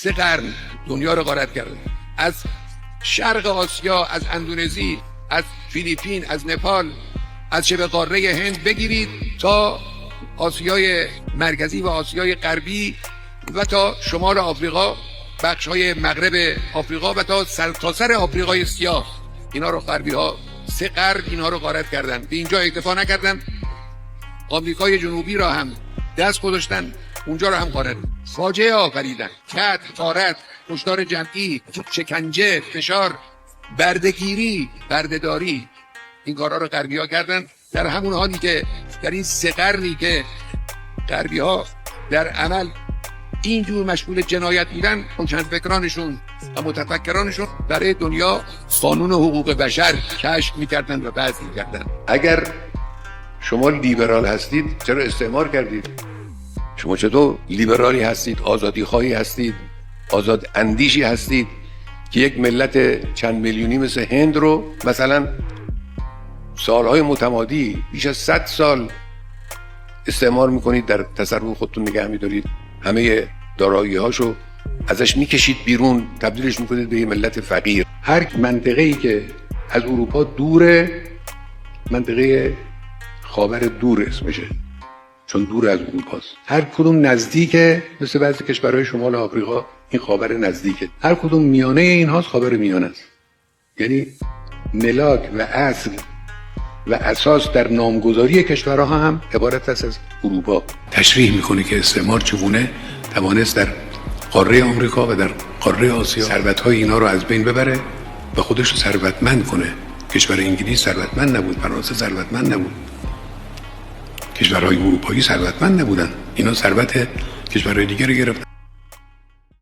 3 قرن دنیا رو غارت کرده. از شرق آسیا، از اندونزی، از فیلیپین، از نپال، از شبه قاره هند بگیرید تا آسیای مرکزی و آسیای غربی و تا شمال آفریقا، بخش‌های مغرب آفریقا و تا سر آفریقای سیاه. اینا رو غربی‌ها 3 قرن اینها رو غارت کردن. به اینجا اکتفا نکردن، آمریکای جنوبی را هم دست گذاشتن، اونجا را هم غارت، فاجعه آفریدن. قتل، غارت، کشتار جمعی، شکنجه، فشار، بردهگیری، بردهداری، این کارا رو غربی‌ها کردن. در همون حالی که در این 3 قرنی که غربی‌ها در عمل اینجور مشغول جنایت بودن، روشنفکرانشون و متفکرانشون برای دنیا قانون حقوق بشر کشف میکردن و وضع میکردن. اگر شما لیبرال هستید چرا استعمار کردید؟ شما چطور لیبرالی هستید، آزادی خواهی هستید، آزاد اندیشی هستید که یک ملت چند میلیونی مثل هند رو مثلا سالهای متمادی بیش از 100 سال استعمار میکنید، در تصرف خودتون نگه میدارید، همه دارایی هاشو ازش میکشید بیرون، تبدیلش میکنید به یه ملت فقیر. هر منطقه‌ای که از اروپا دوره، منطقه خاور دور اسمشه، چون دور از اروپاست. هر کدوم نزدیکه، مثل بعضی کشورهای شمال آفریقا این خاور نزدیکه. هر کدوم میانه اینهاست خاور میانه است. یعنی ملاک و اصل و اساس در نامگذاری کشورها هم عبارت است از اروپا. تشریح میکنه که استعمار چگونه توانست در قاره آمریکا و در قاره آسیا ثروت‌های اینا رو از بین ببره و خودش رو ثروتمند کنه. کشور انگلیس ثروتمند نبود، فرانسه ثروتمند نبود، کشورهای اروپایی ثروتمند نبودن، اینا ثروت کشورهای دیگه رو گرفتن.